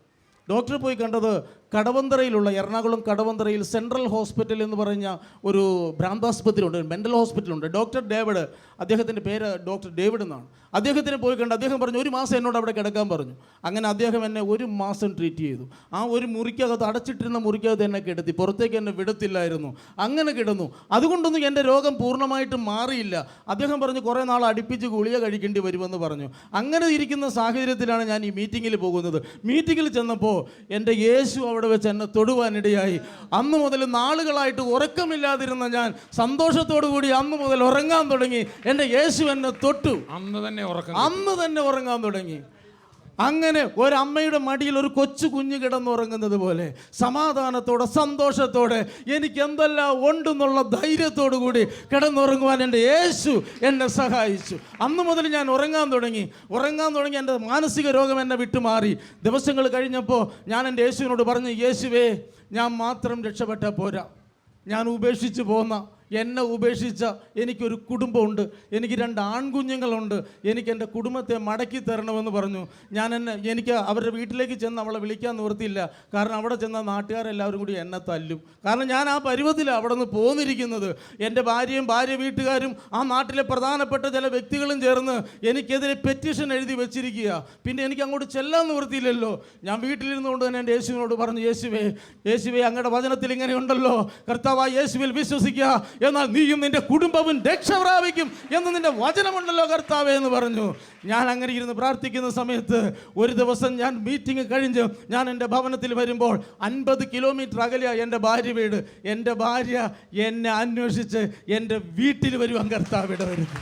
ഡോക്ടറെ പോയി കണ്ടത് കടവന്തറയിലുള്ള, എറണാകുളം കടവന്തറയിൽ സെൻട്രൽ ഹോസ്പിറ്റൽ എന്ന് പറഞ്ഞ ഒരു ഭ്രാന്താസ്പത്രിയുണ്ട്, മെൻ്റൽ ഹോസ്പിറ്റലുണ്ട്. ഡോക്ടർ ഡേവിഡ്, അദ്ദേഹത്തിൻ്റെ പേര് ഡോക്ടർ ഡേവിഡ് എന്നാണ്. അദ്ദേഹത്തിനെ പോയി കണ്ട് അദ്ദേഹം പറഞ്ഞു 1 മാസം എന്നോട് അവിടെ കിടക്കാൻ പറഞ്ഞു. അങ്ങനെ അദ്ദേഹം എന്നെ 1 മാസം ട്രീറ്റ് ചെയ്തു. ആ ഒരു മുറിക്കകത്ത്, അടച്ചിട്ടിരുന്ന മുറിക്കകത്ത് എന്നെ കിടത്തി, പുറത്തേക്ക് എന്നെ വിടത്തില്ലായിരുന്നു. അങ്ങനെ കിടന്നു. അതുകൊണ്ടൊന്നും എൻ്റെ രോഗം പൂർണ്ണമായിട്ടും മാറിയില്ല. അദ്ദേഹം പറഞ്ഞു കുറേ നാൾ അടുപ്പിച്ച് ഗുളിക കഴിക്കേണ്ടി വരുമെന്ന് പറഞ്ഞു. അങ്ങനെ ഇരിക്കുന്ന സാഹചര്യത്തിലാണ് ഞാൻ ഈ മീറ്റിങ്ങിൽ പോകുന്നത്. മീറ്റിങ്ങിൽ ചെന്നപ്പോൾ എൻ്റെ യേശു അവിടെ വെച്ച് എന്നെ തൊടുവാനിടയായി. അന്ന് മുതൽ നാളുകളായിട്ട് ഉറക്കമില്ലാതിരുന്ന ഞാൻ സന്തോഷത്തോടു കൂടി അന്ന് മുതൽ ഉറങ്ങാൻ തുടങ്ങി. എൻ്റെ യേശു എന്നെ തൊട്ടു. അന്ന് തന്നെ ഉറങ്ങാൻ തുടങ്ങി. അങ്ങനെ ഒരമ്മയുടെ മടിയിൽ ഒരു കൊച്ചു കുഞ്ഞ് കിടന്നുറങ്ങുന്നത് പോലെ സമാധാനത്തോടെ സന്തോഷത്തോടെ എനിക്ക് എന്തെല്ലാം ഉണ്ടെന്നുള്ള ധൈര്യത്തോടു കൂടി കിടന്നുറങ്ങുവാൻ എൻ്റെ യേശു എന്നെ സഹായിച്ചു. അന്ന് മുതൽ ഞാൻ ഉറങ്ങാൻ തുടങ്ങി. എൻ്റെ മാനസിക രോഗം എന്നെ വിട്ടുമാറി. ദിവസങ്ങൾ കഴിഞ്ഞപ്പോൾ ഞാൻ എൻ്റെ യേശുവിനോട് പറഞ്ഞു, യേശുവേ ഞാൻ മാത്രം രക്ഷപ്പെട്ടാൽ പോരാ, ഞാൻ ഉപേക്ഷിച്ച് പോന്ന, എന്നെ ഉപേക്ഷിച്ച എനിക്കൊരു കുടുംബമുണ്ട്, എനിക്ക് 2 ആൺകുഞ്ഞുങ്ങളുണ്ട്, എനിക്ക് എൻ്റെ കുടുംബത്തെ മടക്കി തരണമെന്ന് പറഞ്ഞു. എനിക്ക് അവരുടെ വീട്ടിലേക്ക് ചെന്ന് അവളെ വിളിക്കാൻ നിവൃത്തിയില്ല. കാരണം അവിടെ ചെന്ന നാട്ടുകാരെല്ലാവരും കൂടി എന്നെ തല്ലും. കാരണം ഞാൻ ആ പരുവത്തിലാണ് അവിടെ നിന്ന് പോന്നിരിക്കുന്നത്. എൻ്റെ ഭാര്യയും ഭാര്യ വീട്ടുകാരും ആ നാട്ടിലെ പ്രധാനപ്പെട്ട ചില വ്യക്തികളും ചേർന്ന് എനിക്കെതിരെ പെറ്റീഷൻ എഴുതി വെച്ചിരിക്കുക. പിന്നെ എനിക്ക് അങ്ങോട്ട് ചെല്ലാൻ നിവൃത്തിയില്ലല്ലോ. ഞാൻ വീട്ടിലിരുന്നുകൊണ്ട് തന്നെ എൻ്റെ യേശുവിനോട് പറഞ്ഞു, യേശുവേ അങ്ങയുടെ വചനത്തിൽ ഇങ്ങനെയുണ്ടല്ലോ, കർത്താവായ യേശുവിൽ വിശ്വസിക്കുക, എന്നാൽ നീയും നിന്റെ കുടുംബവും രക്ഷ പ്രാപിക്കും എന്ന് നിന്റെ വചനമുണ്ടല്ലോ കർത്താവേ എന്ന് പറഞ്ഞു. ഞാൻ അങ്ങനെ ഇരുന്ന് പ്രാർത്ഥിക്കുന്ന സമയത്ത് ഒരു ദിവസം ഞാൻ മീറ്റിംഗ് കഴിഞ്ഞ് ഞാൻ എൻ്റെ ഭവനത്തിൽ വരുമ്പോൾ 50 കിലോമീറ്റർ അകലെയാണ് എൻ്റെ ഭാര്യ വീട്. എൻ്റെ ഭാര്യ എന്നെ അന്വേഷിച്ച് എൻ്റെ വീട്ടിൽ വരുവാൻ കർത്താവിടെ വരുന്നു.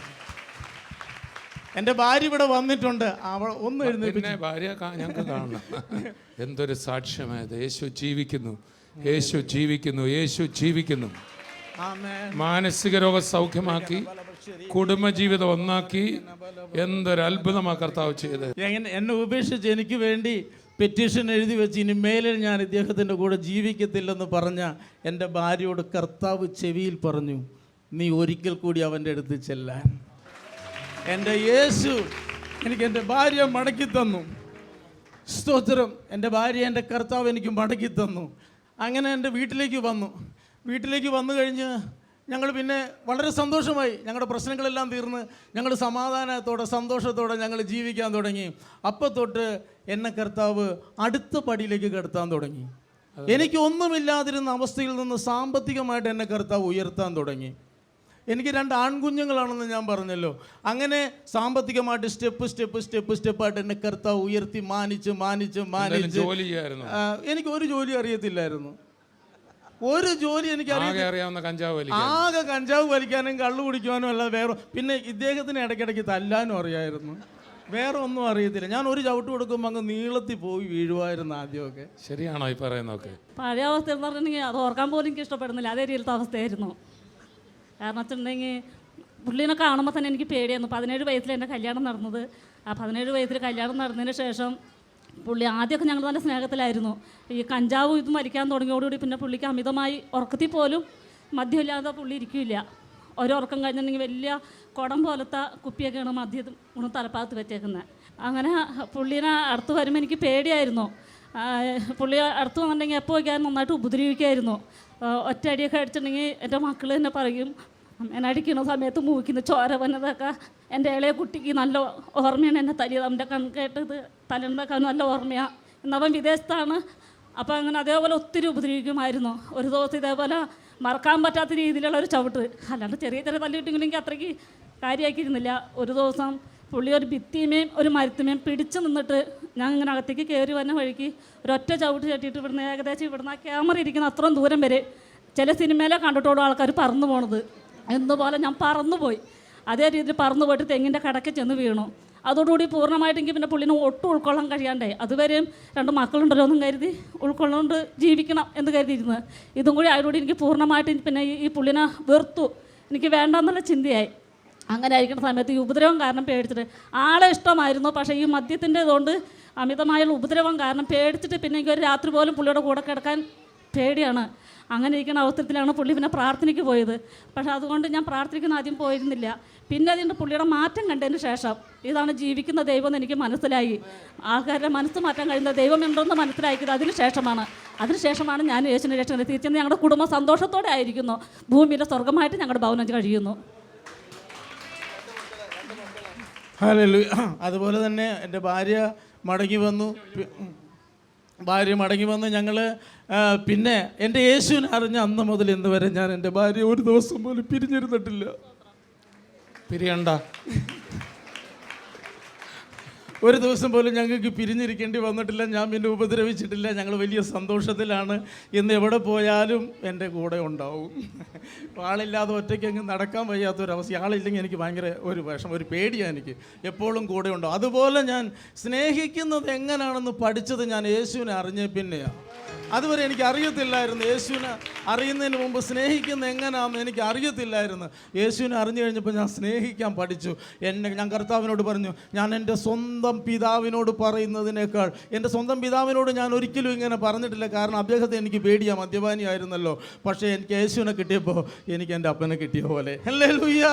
എൻ്റെ ഭാര്യ ഇവിടെ വന്നിട്ടുണ്ട്. അവൾ ഒന്ന് എഴുന്നേൽപ്പിച്ചു. ഭാര്യ ഞങ്ങൾക്ക് കാണണം. എന്തൊരു സാക്ഷ്യമായത്. യേശു ജീവിക്കുന്നു, യേശു ജീവിക്കുന്നു, യേശു ജീവിക്കുന്നു. മാനസിക രോഗ സൗഖ്യമാക്കി, കുടുംബജീവിതം ഒന്നാക്കി. എന്തൊരു അത്ഭുതമാണ് കർത്താവ് ചെയ്തത്. എന്നെ ഉപേക്ഷിച്ച് എനിക്ക് വേണ്ടി പെറ്റീഷൻ എഴുതി വെച്ച് ഇനി മേലിൽ ഞാൻ ഇദ്ദേഹത്തിൻ്റെ കൂടെ ജീവിക്കത്തില്ലെന്ന് പറഞ്ഞ എൻ്റെ ഭാര്യയോട് കർത്താവ് ചെവിയിൽ പറഞ്ഞു, നീ ഒരിക്കൽ കൂടി അവൻ്റെ അടുത്ത് ചെല്ലാൻ. എൻ്റെ യേശു എനിക്ക് എൻ്റെ ഭാര്യ മടക്കി തന്നു. സ്തോത്രം. എൻ്റെ ഭാര്യ എൻ്റെ കർത്താവ് എനിക്ക് മടക്കി തന്നു. അങ്ങനെ എൻ്റെ വീട്ടിലേക്ക് വന്നു കഴിഞ്ഞ് ഞങ്ങൾ പിന്നെ വളരെ സന്തോഷമായി. ഞങ്ങളുടെ പ്രശ്നങ്ങളെല്ലാം തീർന്ന് ഞങ്ങൾ സമാധാനത്തോടെ സന്തോഷത്തോടെ ഞങ്ങൾ ജീവിക്കാൻ തുടങ്ങി. അപ്പോൾ തൊട്ട് എന്നെ കർത്താവ് അടുത്ത പടിയിലേക്ക് കടത്താൻ തുടങ്ങി. എനിക്ക് ഒന്നുമില്ലാതിരുന്ന അവസ്ഥയിൽ നിന്ന് സാമ്പത്തികമായിട്ട് എന്നെ കർത്താവ് ഉയർത്താൻ തുടങ്ങി. എനിക്ക് 2 ആൺകുഞ്ഞുങ്ങളാണെന്ന് ഞാൻ പറഞ്ഞല്ലോ. അങ്ങനെ സാമ്പത്തികമായിട്ട് സ്റ്റെപ്പായിട്ട് എന്നെ കർത്താവ് ഉയർത്തി മാനിച്ച് എനിക്ക് ഒരു ജോലി അറിയത്തില്ലായിരുന്നു. ഒരു ജോലി എനിക്ക് ആകെ കഞ്ചാവ് വലിക്കാനും കള്ളു കുടിക്കുവാനും അല്ലാതെ വേറെ. പിന്നെ ഇദ്ദേഹത്തിന് ഇടയ്ക്കിടയ്ക്ക് തല്ലാനും അറിയായിരുന്നു. വേറെ ഒന്നും അറിയത്തില്ല. ഞാൻ ഒരു ചവിട്ട് കൊടുക്കുമ്പോൾ അങ്ങ് നീളത്തിൽ പോയി വീഴുമായിരുന്നു ആദ്യമൊക്കെ. ശരിയാണോ ഈ പറയുന്നതൊക്കെ? പഴയ അവസ്ഥ എന്ന് പറഞ്ഞിട്ടുണ്ടെങ്കിൽ അത് ഓർക്കാൻ പോലും എനിക്ക് ഇഷ്ടപ്പെടുന്നില്ല. അതേ രീതിയിലത്തെ അവസ്ഥയായിരുന്നു. കാരണം വെച്ചിട്ടുണ്ടെങ്കിൽ പുള്ളീനെ കാണുമ്പോൾ തന്നെ എനിക്ക് പേടിയായിരുന്നു. 17 വയസ്സിൽ എൻ്റെ കല്യാണം നടന്നത്. ആ 17 വയസ്സിൽ കല്യാണം നടന്നതിന് ശേഷം പുള്ളി ആദ്യമൊക്കെ ഞങ്ങൾ നല്ല സ്നേഹത്തിലായിരുന്നു. ഈ കഞ്ചാവും ഇതും വലിക്കാൻ തുടങ്ങിയോടുകൂടി പിന്നെ പുള്ളിക്ക് അമിതമായി ഉറക്കത്തിൽ പോലും മദ്യമില്ലാതെ പുള്ളി ഇരിക്കില്ല. ഒരുറക്കം കഴിഞ്ഞിട്ടുണ്ടെങ്കിൽ വലിയ കുടം പോലത്തെ കുപ്പിയൊക്കെയാണ് മദ്യം തലപ്പാകത്ത് വെച്ചേക്കുന്നത്. അങ്ങനെ പുള്ളീനെ അടുത്ത് വരുമ്പോൾ എനിക്ക് പേടിയായിരുന്നു. പുള്ളി അടുത്ത് വന്നിട്ടുണ്ടെങ്കിൽ എപ്പോൾ വയ്ക്കാൻ നന്നായിട്ട് ഉപദ്രവിക്കുമായിരുന്നു. ഒറ്റയടിയൊക്കെ അടിച്ചിട്ടുണ്ടെങ്കിൽ എൻ്റെ മക്കൾ തന്നെ പറയും, അമ്മേനെ അടിക്കുന്ന സമയത്ത് മൂക്കിന്ന് ചോര വന്നതൊക്കെ എൻ്റെ ഇളയ കുട്ടിക്ക് നല്ല ഓർമ്മയാണ്. എന്നെ തല്ലിയത് അവൻ്റെ കേട്ടത് തലേന്നൊക്കെ നല്ല ഓർമ്മയാണ്. ഇന്നവൻ വിദേശത്താണ്. അപ്പോൾ അങ്ങനെ അതേപോലെ ഒത്തിരി ഉപദ്രവിക്കുമായിരുന്നു. ഒരു ദിവസം ഇതേപോലെ മറക്കാൻ പറ്റാത്ത രീതിയിലുള്ള ഒരു ചവിട്ട്, അല്ലാണ്ട് ചെറിയ ചെറിയ തല്ലി കിട്ടിയെങ്കിലും എനിക്ക് അത്രയ്ക്ക് കാര്യമാക്കിയിരുന്നില്ല. ഒരു ദിവസം പുള്ളി ഒരു ഭിത്തിമേയും ഒരു മരത്തുമേയും പിടിച്ച് നിന്നിട്ട് ഞാൻ ഇങ്ങനെ അകത്തേക്ക് കയറി വന്ന വഴിക്ക് ഒരൊറ്റ ചവിട്ട് ചട്ടിയിട്ട് ഇവിടുന്ന് ഏകദേശം ഇവിടുന്ന് ആ ക്യാമറ ഇരിക്കുന്ന അത്രയും ദൂരം വരെ ചില സിനിമയിലെ കണ്ടിട്ടോടും ആൾക്കാർ പറന്നു പോണത് എന്നുപോലെ ഞാൻ പറന്നുപോയി. അതേ രീതിയിൽ പറന്നു പോയിട്ട് തെങ്ങിൻ്റെ കടയ്ക്ക് ചെന്ന് വീണു. അതോടുകൂടി പൂർണ്ണമായിട്ട് എനിക്ക് പിന്നെ പുള്ളിനെ ഒട്ടും ഉൾക്കൊള്ളാൻ കഴിയാണ്ടേ. അതുവരെയും 2 മക്കളുണ്ടല്ലോ എന്നും കരുതി ഉൾക്കൊള്ളുകൊണ്ട് ജീവിക്കണം എന്ന് കരുതിയിരുന്നത്. ഇതും കൂടി ആയതോടെ എനിക്ക് പൂർണ്ണമായിട്ട് പിന്നെ ഈ പുള്ളിനെ വെറുത്തു. എനിക്ക് വേണ്ടെന്നുള്ള ചിന്തയായി. അങ്ങനെ ആയിരിക്കുന്ന സമയത്ത് ഈ ഉപദ്രവം കാരണം പേടിച്ചിട്ട് ആളെ ഇഷ്ടമായിരുന്നു. പക്ഷേ ഈ മദ്യത്തിൻ്റെ ഇതുകൊണ്ട് അമിതമായുള്ള ഉപദ്രവം കാരണം പേടിച്ചിട്ട് പിന്നെ എനിക്ക് ഒരു രാത്രി പോലും പുള്ളിയുടെ കൂടെ കിടക്കാൻ പേടിയാണ്. അങ്ങനെ ഇരിക്കുന്ന അവസരത്തിലാണ് പുള്ളി പിന്നെ പ്രാർത്ഥനയ്ക്ക് പോയത്. പക്ഷേ അതുകൊണ്ട് ഞാൻ പ്രാർത്ഥനയ്ക്ക് ആദ്യം പോയിരുന്നില്ല. പിന്നെ അതിൻ്റെ പുള്ളിയുടെ മാറ്റം കണ്ടതിന് ശേഷം ഇതാണ് ജീവിക്കുന്ന ദൈവം എന്ന് എനിക്ക് മനസ്സിലായി. ആൾക്കാരുടെ മനസ്സ് മാറ്റാൻ കഴിയുന്ന ദൈവം ഉണ്ടെന്ന് മനസ്സിലാക്കിയത് അതിനുശേഷമാണ് ഞാൻ യേശുവിനെ രക്ഷകനെ തിരിച്ചെന്ന് ഞങ്ങളുടെ കുടുംബം സന്തോഷത്തോടെ ആയിരിക്കുന്നു. ഭൂമിയിലെ സ്വർഗമായിട്ട് ഞങ്ങളുടെ ഭവനം കഴിയുന്നു. ഹല്ലേലൂയ. അതുപോലെ തന്നെ എൻ്റെ ഭാര്യ മടങ്ങി വന്ന് ഞങ്ങൾ പിന്നെ എൻ്റെ യേശുവിനെ അറിഞ്ഞ അന്ന് മുതൽ ഇന്ന് വരെ ഞാൻ എൻ്റെ ഭാര്യ ഒരു ദിവസം പോലും പിരിഞ്ഞിരുന്നിട്ടില്ല. പിരിയണ്ട. ഒരു ദിവസം പോലും ഞങ്ങൾക്ക് പിരിഞ്ഞിരിക്കേണ്ടി വന്നിട്ടില്ല. ഞാൻ പിന്നെ ഉപദ്രവിച്ചിട്ടില്ല. ഞങ്ങൾ വലിയ സന്തോഷത്തിലാണ്. ഇന്ന് എവിടെ പോയാലും എൻ്റെ കൂടെ ഉണ്ടാവും. ആളില്ലാതെ ഒറ്റയ്ക്ക് അങ്ങ് നടക്കാൻ വയ്യാത്തൊരവസ്ഥ. ആളില്ലെങ്കിൽ എനിക്ക് ഭയങ്കര ഒരു വിഷമം, ഒരു പേടിയാണ്. എനിക്ക് എപ്പോഴും കൂടെ ഉണ്ടാവും. അതുപോലെ ഞാൻ സ്നേഹിക്കുന്നത് എങ്ങനെയാണെന്ന് പഠിച്ചത് ഞാൻ യേശുവിനെ അറിഞ്ഞ പിന്നെയാണ്. അതുവരെ എനിക്ക് അറിയത്തില്ലായിരുന്നു. യേശുവിനെ അറിയുന്നതിന് മുമ്പ് സ്നേഹിക്കുന്ന എങ്ങനെയാണെന്ന് എനിക്ക് അറിയത്തില്ലായിരുന്നു. യേശുവിനെ അറിഞ്ഞു കഴിഞ്ഞപ്പോൾ ഞാൻ സ്നേഹിക്കാൻ പഠിച്ചു. ഞാൻ കർത്താവിനോട് പറഞ്ഞു, ഞാൻ എൻ്റെ സ്വന്തം പിതാവിനോട് പറയുന്നതിനേക്കാൾ എൻ്റെ സ്വന്തം പിതാവിനോട് ഞാൻ ഒരിക്കലും ഇങ്ങനെ പറഞ്ഞിട്ടില്ല. കാരണം അദ്ദേഹത്തെ എനിക്ക് പേടിയാണ്, മദ്യപാനിയായിരുന്നല്ലോ. പക്ഷേ എനിക്ക് യേശുവിനെ കിട്ടിയപ്പോൾ എനിക്ക് എൻ്റെ അപ്പനെ കിട്ടിയ പോലെ. ഹല്ലേലൂയ.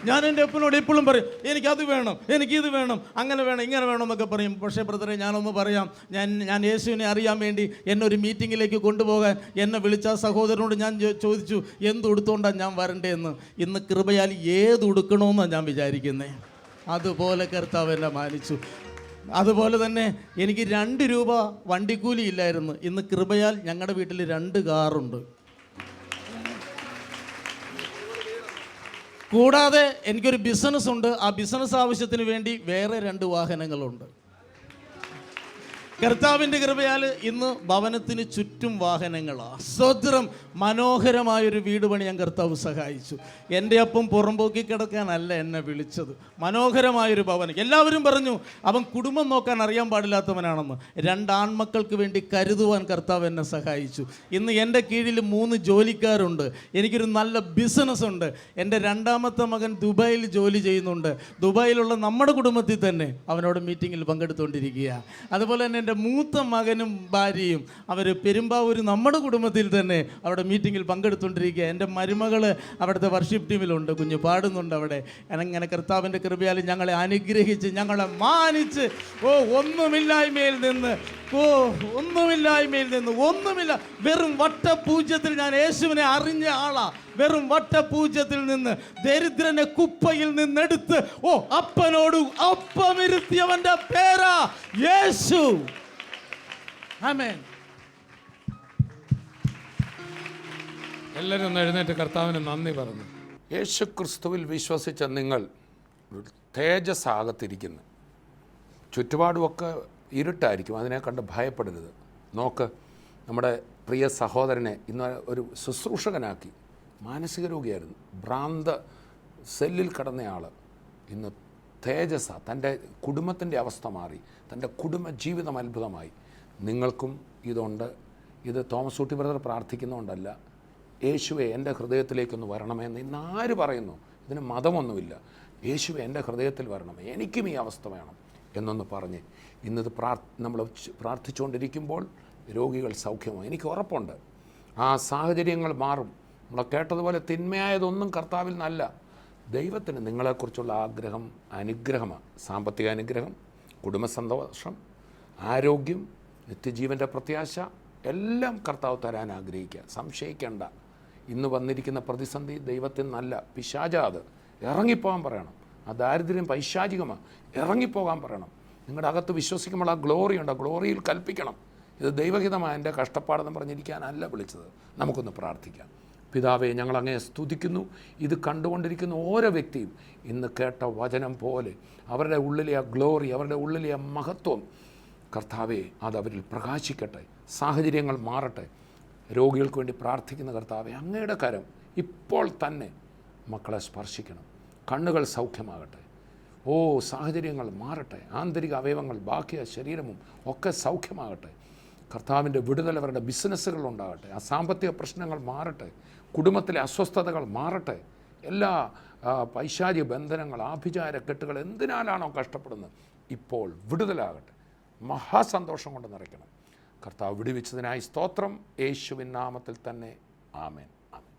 ഞാൻ എൻ്റെ അപ്പനോട് എപ്പോഴും പറയും, എനിക്കത് വേണം, എനിക്കിത് വേണം, അങ്ങനെ വേണം, ഇങ്ങനെ വേണം എന്നൊക്കെ പറയും. പക്ഷേ ബ്രദറെ, ഞാനൊന്ന് പറയാം, ഞാൻ യേശുവിനെ അറിയാൻ വേണ്ടി എന്നെ ഒരു മീറ്റിങ്ങിലേക്ക് കൊണ്ടുപോകാൻ എന്നെ വിളിച്ച സഹോദരനോട് ഞാൻ ചോദിച്ചു, എന്ത് ഉടുത്തോണ്ടാണ് ഞാൻ വരണ്ടേന്ന്. ഇന്ന് കൃപയാൽ ഏത് ഉടുക്കണമെന്നാണ് ഞാൻ വിചാരിക്കുന്നത്. അതുപോലെ കർത്താവ് എന്നെ മാനിച്ചു. അതുപോലെ തന്നെ എനിക്ക് 2 രൂപ വണ്ടിക്കൂലി ഇല്ലായിരുന്നു. ഇന്ന് കൃപയാൽ ഞങ്ങളുടെ വീട്ടിൽ 2 കാറുണ്ട്. കൂടാതെ എനിക്കൊരു ബിസിനസ് ഉണ്ട്. ആ ബിസിനസ് ആവശ്യത്തിന് വേണ്ടി വേറെ 2 വാഹനങ്ങളുണ്ട്. കർത്താവിൻ്റെ കൃപയാൽ ഇന്ന് ഭവനത്തിന് ചുറ്റും വാഹനങ്ങളാണ്. സ്വതന്ത്രം മനോഹരമായൊരു വീട് പണിയാൻ കർത്താവ് സഹായിച്ചു. എൻ്റെ അപ്പം പുറമ്പോക്കി കിടക്കാനല്ല എന്നെ വിളിച്ചത്, മനോഹരമായൊരു ഭവനം. എല്ലാവരും പറഞ്ഞു അവൻ കുടുംബം നോക്കാൻ അറിയാൻ പാടില്ലാത്തവനാണെന്ന്. 2 ആൺമക്കൾക്ക് വേണ്ടി കരുതുവാൻ കർത്താവ് എന്നെ സഹായിച്ചു. ഇന്ന് എൻ്റെ കീഴിൽ 3 ജോലിക്കാരുണ്ട്. എനിക്കൊരു നല്ല ബിസിനസ് ഉണ്ട്. എൻ്റെ 2ാമത്തെ മകൻ ദുബായിൽ ജോലി ചെയ്യുന്നുണ്ട്. ദുബായിലുള്ള നമ്മുടെ കുടുംബത്തിൽ തന്നെ അവനോട് മീറ്റിങ്ങിൽ പങ്കെടുത്തുകൊണ്ടിരിക്കുക. അതുപോലെ തന്നെ എൻ്റെ മൂത്ത മകനും ഭാര്യയും അവർ പെരുമ്പാവൂർ നമ്മുടെ കുടുംബത്തിൽ തന്നെ അവിടെ മീറ്റിങ്ങിൽ പങ്കെടുത്തുകൊണ്ടിരിക്കുക. എൻ്റെ മരുമകൾ അവിടുത്തെ വർഷിപ്പ് ടീമിലുണ്ട്, കുഞ്ഞ് പാടുന്നുണ്ട് അവിടെ. അങ്ങനെ കർത്താവിൻ്റെ കൃപയാൽ ഞങ്ങളെ അനുഗ്രഹിച്ച്, ഞങ്ങളെ മാനിച്ച്, ഒന്നുമില്ലായ്മയിൽ നിന്ന് ഒന്നുമില്ല, വെറും വട്ടപൂജ്യത്തിൽ ഞാൻ യേശുവിനെ അറിഞ്ഞ ആളാ. വെറും വട്ടപൂജ്യത്തിൽ നിന്ന്, ദരിദ്രനെ കുപ്പയിൽ നിന്നെടുത്ത് അപ്പനോട് അപ്പമിരുത്തിയവന്റെ പേരാ യേശു. ആമേൻ. എല്ലാവരും ഒന്ന് എഴുന്നേറ്റ് കർത്താവിന് നന്ദി പറഞ്ഞു. യേശു ക്രിസ്തുവിൽ വിശ്വസിച്ച നിങ്ങൾ തേജസ്സാകത്തിരിക്കുന്നു. ചുറ്റുപാടുമൊക്കെ ഇരുട്ടായിരിക്കും, അതിനെ കണ്ട് ഭയപ്പെടരുത്. നോക്ക്, നമ്മുടെ പ്രിയ സഹോദരനെ ഇന്ന് ഒരു ശുശ്രൂഷകനാക്കി, മാനസിക രോഗിയായിരുന്നു, ഭ്രാന്ത സെല്ലിൽ കിടന്നയാൾ ഇന്ന് തേജസ്സ. തൻ്റെ കുടുംബത്തിൻ്റെ അവസ്ഥ മാറി, തൻ്റെ കുടുംബ ജീവിതം അത്ഭുതമായി. നിങ്ങൾക്കും ഇതുണ്ട്. ഇത് തോമസ് ഊട്ടി ബ്രദർ പ്രാർത്ഥിക്കുന്നതുകൊണ്ടല്ല, യേശുവെ എൻ്റെ ഹൃദയത്തിലേക്കൊന്ന് വരണമെന്ന് ഇന്ന് ആര് പറയുന്നു? ഇതിന് മതമൊന്നുമില്ല. യേശുവെ എൻ്റെ ഹൃദയത്തിൽ വരണമേ, എനിക്കും ഈ അവസ്ഥ വേണം എന്നൊന്ന് പറഞ്ഞ് ഇന്നത് നമ്മൾ പ്രാർത്ഥിച്ചുകൊണ്ടിരിക്കുമ്പോൾ രോഗികൾ സൗഖ്യമാവും. എനിക്ക് ഉറപ്പുണ്ട് ആ സാഹചര്യങ്ങൾ മാറും. നമ്മൾ കേട്ടതുപോലെ തിന്മയായതൊന്നും കർത്താവിൽ നിന്നല്ല. ദൈവത്തിന് നിങ്ങളെക്കുറിച്ചുള്ള ആഗ്രഹം അനുഗ്രഹമാണ്. സാമ്പത്തിക അനുഗ്രഹം, കുടുംബസന്തോഷം, ആരോഗ്യം, നിത്യജീവൻ്റെ പ്രത്യാശ എല്ലാം കർത്താവ് തരാൻ ആഗ്രഹിക്കുക. സംശയിക്കേണ്ട. ഇന്ന് വന്നിരിക്കുന്ന പ്രതിസന്ധി ദൈവത്തിൽ നല്ല പിശാചാത് ഇറങ്ങിപ്പോകാൻ പറയണം. ആ ദാരിദ്ര്യം പൈശാചികമാണ്, ഇറങ്ങിപ്പോകാൻ പറയണം. നിങ്ങളുടെ അകത്ത് വിശ്വസിക്കുമ്പോൾ ആ ഗ്ലോറി ഉണ്ട്, ആ ഗ്ലോറിയിൽ കൽപ്പിക്കണം. ഇത് ദൈവഹിതമായ എൻ്റെ കഷ്ടപ്പാടെന്ന് പറഞ്ഞിരിക്കാനല്ല വിളിച്ചത്. നമുക്കൊന്ന് പ്രാർത്ഥിക്കാം. പിതാവേ, ഞങ്ങൾ അങ്ങയെ സ്തുതിക്കുന്നു. ഇത് കണ്ടുകൊണ്ടിരിക്കുന്ന ഓരോ വ്യക്തിയും ഇന്ന് കേട്ട വചനം പോലെ അവരുടെ ഉള്ളിലെ ആ ഗ്ലോറി, അവരുടെ ഉള്ളിലെ ആ മഹത്വം, കർത്താവേ, അത് അവരിൽ പ്രകാശിക്കട്ടെ. സാഹചര്യങ്ങൾ മാറട്ടെ. രോഗികൾക്ക് വേണ്ടി പ്രാർത്ഥിക്കുന്ന കർത്താവേ, അങ്ങയുടെ കരം ഇപ്പോൾ തന്നെ മക്കളെ സ്പർശിക്കണം. കണ്ണുകൾ സൗഖ്യമാകട്ടെ. സാഹചര്യങ്ങൾ മാറട്ടെ. ആന്തരിക അവയവങ്ങൾ, ബാക്കിയ ശരീരവും ഒക്കെ സൗഖ്യമാകട്ടെ. കർത്താവിൻ്റെ വിടുതൽ അവരുടെ ബിസിനസ്സുകൾ ഉണ്ടാകട്ടെ. ആ സാമ്പത്തിക പ്രശ്നങ്ങൾ മാറട്ടെ. കുടുംബത്തിലെ അസ്വസ്ഥതകൾ മാറട്ടെ. എല്ലാ പൈശാചിക ബന്ധനങ്ങൾ, ആഭിചാര കെട്ടുകൾ എന്തിനാലാണോ കഷ്ടപ്പെടുന്നത്, ഇപ്പോൾ വിടുതലാകട്ടെ. മഹാസന്തോഷം കൊണ്ട് നിറയ്ക്കണം. കർത്താവ് വിടുവിച്ചതിനായി സ്തോത്രം. യേശുവിൻ നാമത്തിൽ തന്നെ ആമേൻ. ആമേൻ.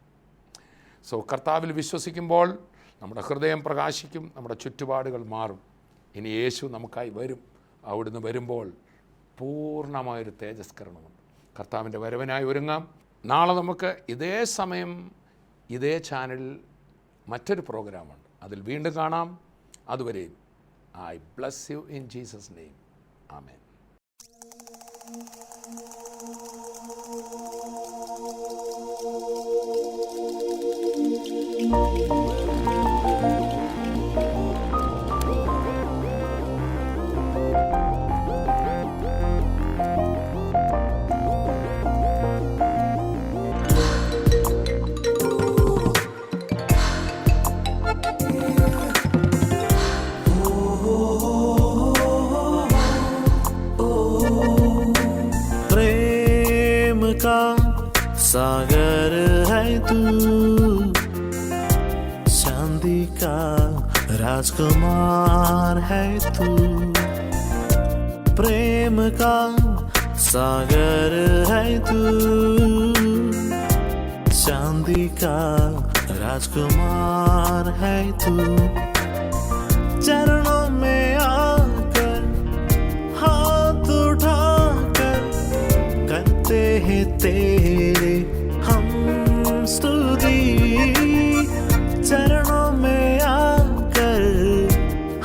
കർത്താവിൽ വിശ്വസിക്കുമ്പോൾ നമ്മുടെ ഹൃദയം പ്രകാശിക്കും, നമ്മുടെ ചുറ്റുപാടുകൾ മാറും. ഇനി യേശു നമുക്കായി വരും. അവിടുന്ന് വരുമ്പോൾ പൂർണ്ണമായൊരു തേജസ്കരണമുണ്ട്. കർത്താവിൻ്റെ വരവിനായി ഒരുങ്ങാം. നാളെ നമുക്ക് ഇതേ സമയം ഇതേ ചാനലിൽ മറ്റൊരു പ്രോഗ്രാമുണ്ട്. അതിൽ വീണ്ടും കാണാം. അതുവരെയും I bless you in Jesus name. Amen. सागर है तू, शांति का राजकुमार है तू, प्रेम का सागर है तू, शांति का राजकुमार है तू। चरणों में आकर हाथ उठाकर करते हैं तेरे हम स्तुति। चरणों में आकर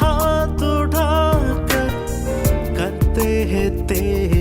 हाथ उठाकर करते हैं तेरे